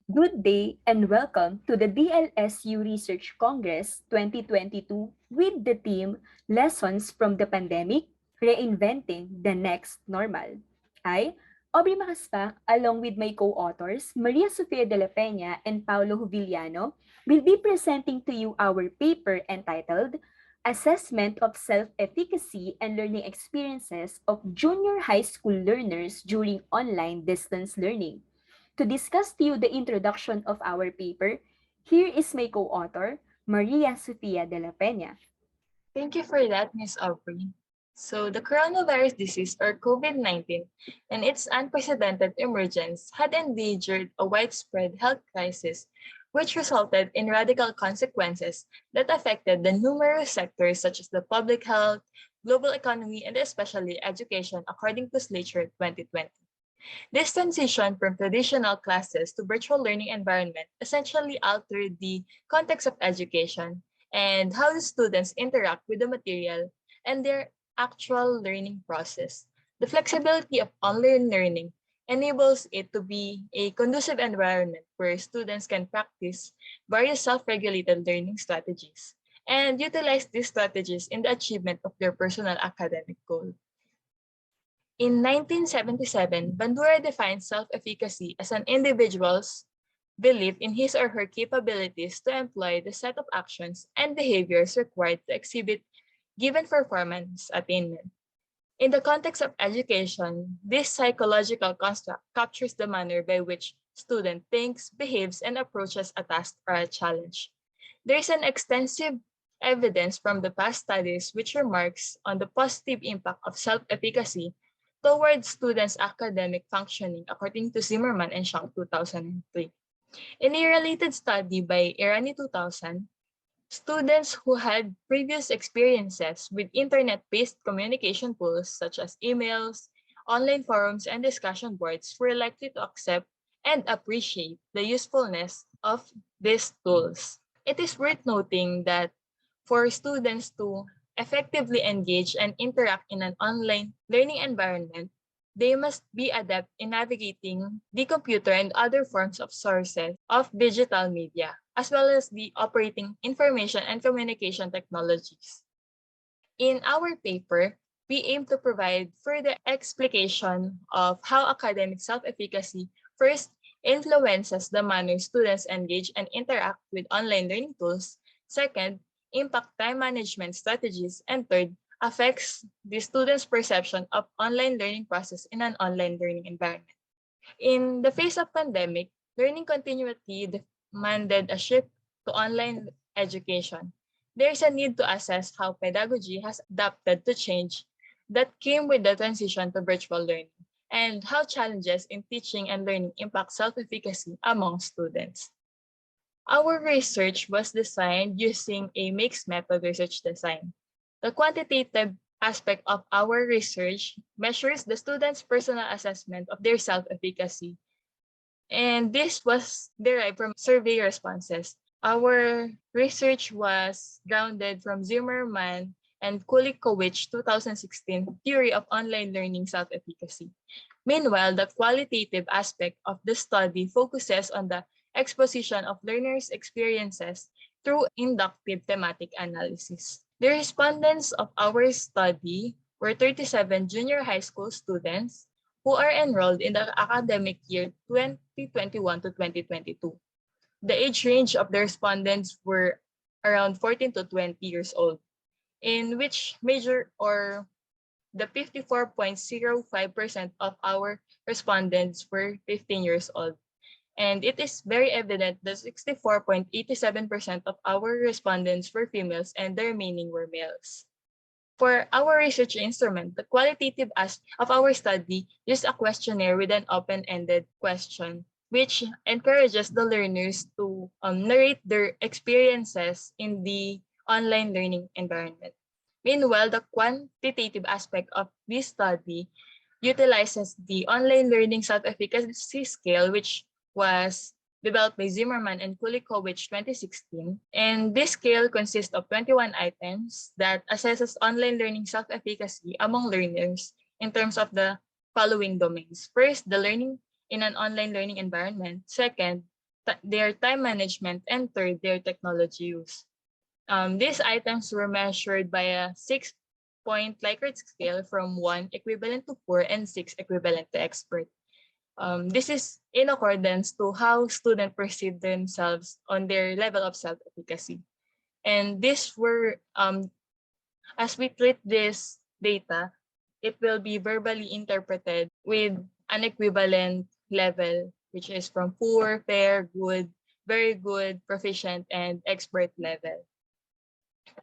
Good day and welcome to the DLSU Research Congress 2022 with the theme Lessons from the Pandemic, Reinventing the Next Normal. I, Aubrey Macaspac, along with my co-authors, Sofia de la Peña and Paulo Juvillano, will be presenting to you our paper entitled Assessment of Self-Efficacy and Learning Experiences of Junior High School Learners During Online Distance Learning. To discuss to you the introduction of our paper, here is my co-author, Sofia de la Peña. Thank you for that, Ms. Aubrey. So, the coronavirus disease, or COVID-19, and its unprecedented emergence had endangered a widespread health crisis, which resulted in radical consequences that affected the numerous sectors such as the public health, global economy, and especially education, according to Slater 2020. This transition from traditional classes to virtual learning environment essentially altered the context of education and how the students interact with the material and their actual learning process. The flexibility of online learning enables it to be a conducive environment where students can practice various self-regulated learning strategies and utilize these strategies in the achievement of their personal academic goal. In 1977, Bandura defined self-efficacy as an individual's belief in his or her capabilities to employ the set of actions and behaviors required to exhibit given performance attainment. In the context of education, this psychological construct captures the manner by which student thinks, behaves, and approaches a task or a challenge. There is an extensive evidence from the past studies which remarks on the positive impact of self-efficacy towards students' academic functioning, according to Zimmerman and 2003. In a related study by Irani 2000, students who had previous experiences with internet-based communication tools such as emails, online forums, and discussion boards were likely to accept and appreciate the usefulness of these tools. It is worth noting that for students to effectively engage and interact in an online learning environment, they must be adept in navigating the computer and other forms of sources of digital media, as well as the operating information and communication technologies. In our paper, we aim to provide further explication of how academic self-efficacy first influences the manner students engage and interact with online learning tools, second, impact time management strategies, and third, affects the student's perception of online learning process in an online learning environment. In the face of pandemic, learning continuity demanded a shift to online education. There is a need to assess how pedagogy has adapted to change that came with the transition to virtual learning and how challenges in teaching and learning impact self-efficacy among students. Our research was designed using a mixed method research design. The quantitative aspect of our research measures the students' personal assessment of their self-efficacy, and this was derived from survey responses. Our research was grounded from Zimmerman and Kulikowich 2016 theory of online learning self-efficacy. Meanwhile, the qualitative aspect of the study focuses on the exposition of learners' experiences through inductive thematic analysis. The respondents of our study were 37 junior high school students who are enrolled in the academic year 2021 to 2022. The age range of the respondents were around 14 to 20 years old, in which major or the 54.05% of our respondents were 15 years old. And it is very evident that 64.87% of our respondents were females and the remaining were males. For our research instrument, the qualitative aspect of our study used a questionnaire with an open-ended question, which encourages the learners to narrate their experiences in the online learning environment. Meanwhile, the quantitative aspect of this study utilizes the Online Learning Self-Efficacy Scale, which was developed by Zimmerman and Kulikowich 2016. And this scale consists of 21 items that assesses online learning self-efficacy among learners in terms of the following domains. First, the learning in an online learning environment. Second, their time management, and third, their technology use. These items were measured by a 6-point Likert scale from 1 equivalent to poor and 6 equivalent to expert. This is in accordance to how students perceive themselves on their level of self-efficacy. And as we treat this data, it will be verbally interpreted with an equivalent level, which is from poor, fair, good, very good, proficient, and expert level.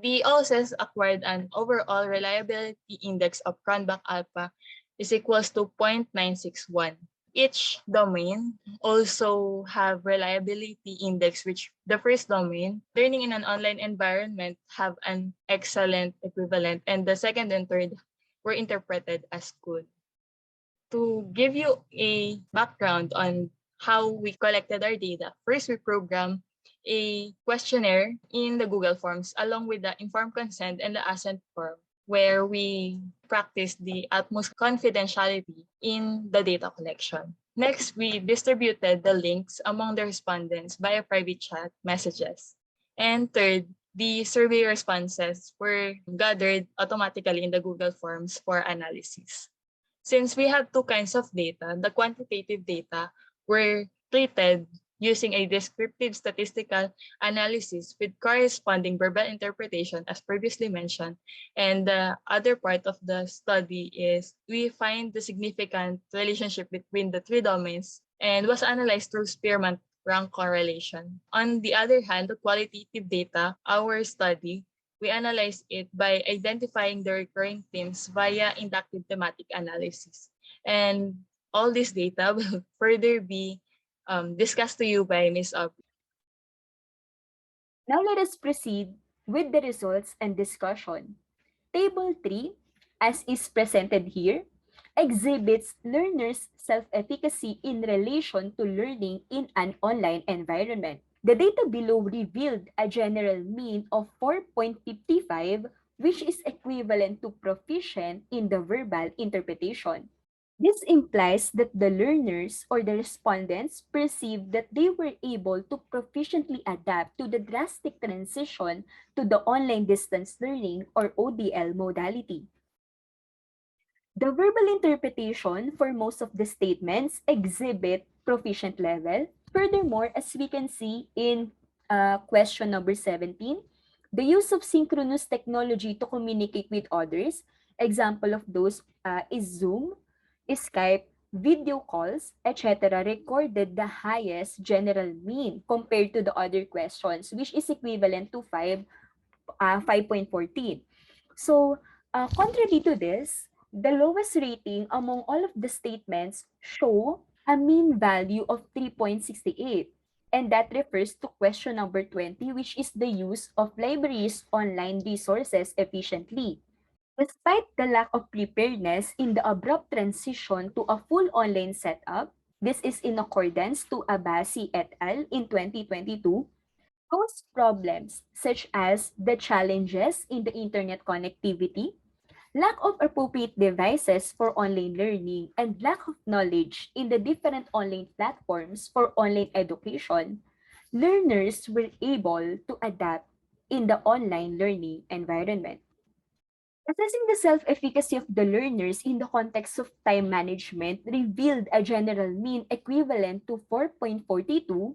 The OLSES acquired an overall reliability index of Cronbach alpha is equals to 0.961. Each domain also have reliability index, which the first domain, learning in an online environment, have an excellent equivalent, and the second and third were interpreted as good. To give you a background on how we collected our data, first we programmed a questionnaire in the Google Forms along with the informed consent and the assent form, where we practice the utmost confidentiality in the data collection. Next, we distributed the links among the respondents via private chat messages. And third, the survey responses were gathered automatically in the Google Forms for analysis. Since we have two kinds of data, the quantitative data were treated using a descriptive statistical analysis with corresponding verbal interpretation as previously mentioned. And the other part of the study is we find the significant relationship between the three domains and was analyzed through Spearman rank correlation. On the other hand, the qualitative data, our study, we analyze it by identifying the recurring themes via inductive thematic analysis. And all this data will further be discussed to you by Ms. Aubrey. Now let us proceed with the results and discussion. Table 3, as is presented here, exhibits learners' self-efficacy in relation to learning in an online environment. The data below revealed a general mean of 4.55, which is equivalent to proficient in the verbal interpretation. This implies that the learners or the respondents perceived that they were able to proficiently adapt to the drastic transition to the online distance learning or ODL modality. The verbal interpretation for most of the statements exhibit proficient level. Furthermore, as we can see in question number 17, the use of synchronous technology to communicate with others, example of those is Zoom, Skype, video calls, etc., recorded the highest general mean compared to the other questions, which is equivalent to 5.14. So, contrary to this, the lowest rating among all of the statements show a mean value of 3.68. And that refers to question number 20, which is the use of libraries' online resources efficiently. Despite the lack of preparedness in the abrupt transition to a full online setup, this is in accordance to Abasi et al. In 2022, those problems, such as the challenges in the internet connectivity, lack of appropriate devices for online learning, and lack of knowledge in the different online platforms for online education, learners were able to adapt in the online learning environment. Assessing the self-efficacy of the learners in the context of time management revealed a general mean equivalent to 4.42,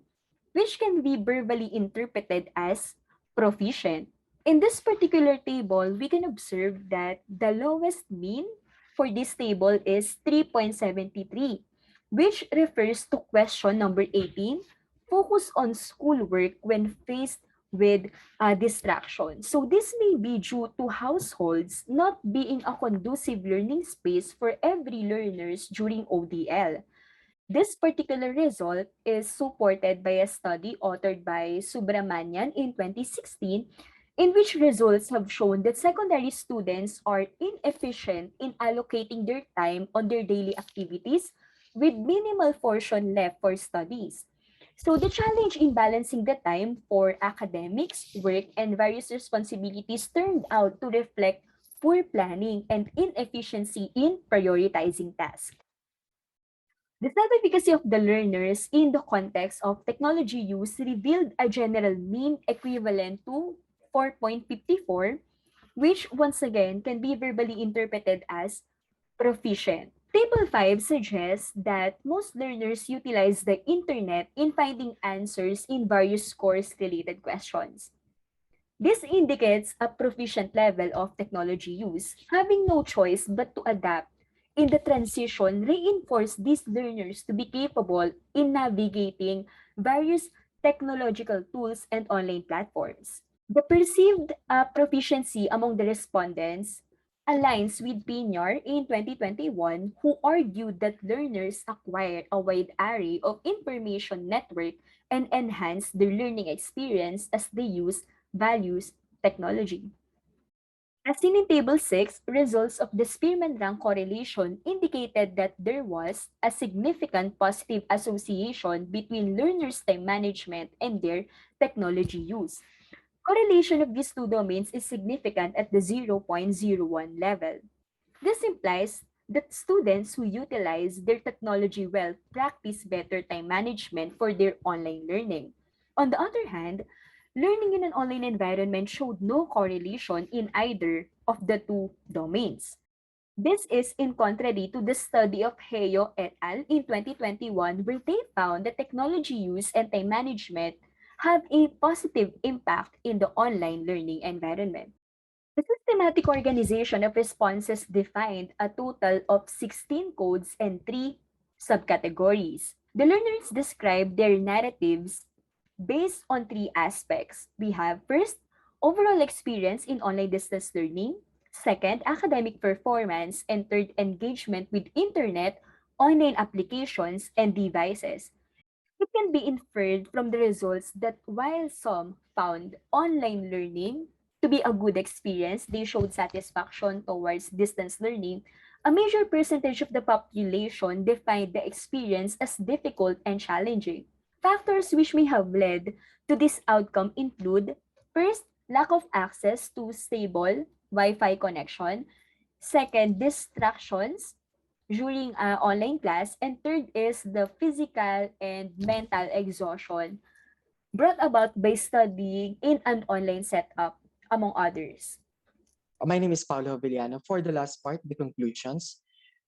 which can be verbally interpreted as proficient. In this particular table, we can observe that the lowest mean for this table is 3.73, which refers to question number 18, focus on schoolwork when faced with distraction. So this may be due to households not being a conducive learning space for every learners during ODL. This particular result is supported by a study authored by Subramanian in 2016, in which results have shown that secondary students are inefficient in allocating their time on their daily activities with minimal portion left for studies. So the challenge in balancing the time for academics, work, and various responsibilities turned out to reflect poor planning and inefficiency in prioritizing tasks. The self-efficacy of the learners in the context of technology use revealed a general mean equivalent to 4.54, which once again can be verbally interpreted as proficient. Table 5 suggests that most learners utilize the internet in finding answers in various course-related questions. This indicates a proficient level of technology use. Having no choice but to adapt in the transition reinforce these learners to be capable in navigating various technological tools and online platforms. The perceived proficiency among the respondents aligns with Peña in 2021, who argued that learners acquired a wide array of information network and enhanced their learning experience as they use values technology. As seen in Table 6, results of the Spearman rank correlation indicated that there was a significant positive association between learners' time management and their technology use. Correlation of these two domains is significant at the 0.01 level. This implies that students who utilize their technology well practice better time management for their online learning. On the other hand, learning in an online environment showed no correlation in either of the two domains. This is in contrary to the study of Heyo et al. In 2021, where they found that technology use and time management have a positive impact in the online learning environment. The systematic organization of responses defined a total of 16 codes and 3 subcategories. The learners describe their narratives based on 3 aspects. We have first, overall experience in online distance learning, second, academic performance, and third, engagement with internet, online applications, and devices. It can be inferred from the results that while some found online learning to be a good experience, they showed satisfaction towards distance learning, a major percentage of the population defined the experience as difficult and challenging. Factors which may have led to this outcome include first, lack of access to stable Wi-Fi connection, second, distractions during online class, and third is the physical and mental exhaustion brought about by studying in an online setup, among others. My name is Paulo Juvillano. For the last part, the conclusions.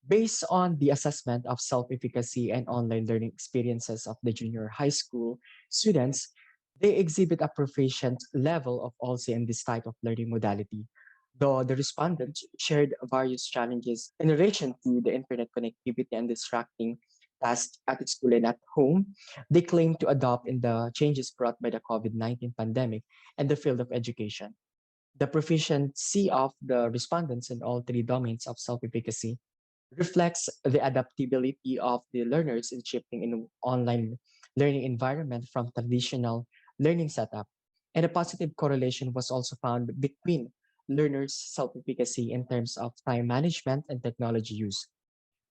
Based on the assessment of self-efficacy and online learning experiences of the junior high school students, they exhibit a proficient level of OLSE in this type of learning modality. Though the respondents shared various challenges in relation to the internet connectivity and distracting tasks at school and at home, they claim to adopt in the changes brought by the COVID-19 pandemic and the field of education. The proficiency of the respondents in all three domains of self-efficacy reflects the adaptability of the learners in shifting in online learning environment from traditional learning setup. And a positive correlation was also found between learners' self-efficacy in terms of time management and technology use.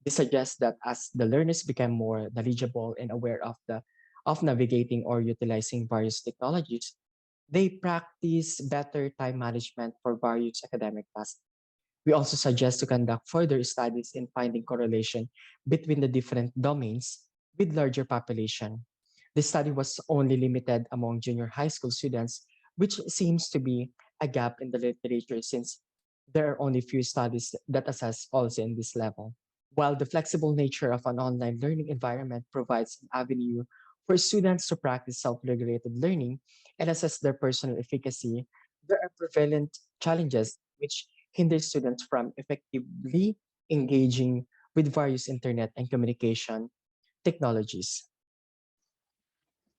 This suggests that as the learners become more knowledgeable and aware of navigating or utilizing various technologies, they practice better time management for various academic tasks. We also suggest to conduct further studies in finding correlation between the different domains with larger population. This study was only limited among junior high school students, which seems to be a gap in the literature since there are only few studies that assess also in this level. While the flexible nature of an online learning environment provides an avenue for students to practice self-regulated learning and assess their personal efficacy, there are prevalent challenges which hinder students from effectively engaging with various internet and communication technologies.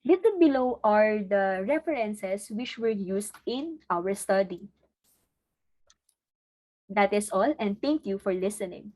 Listed below are the references which were used in our study. That is all, and thank you for listening.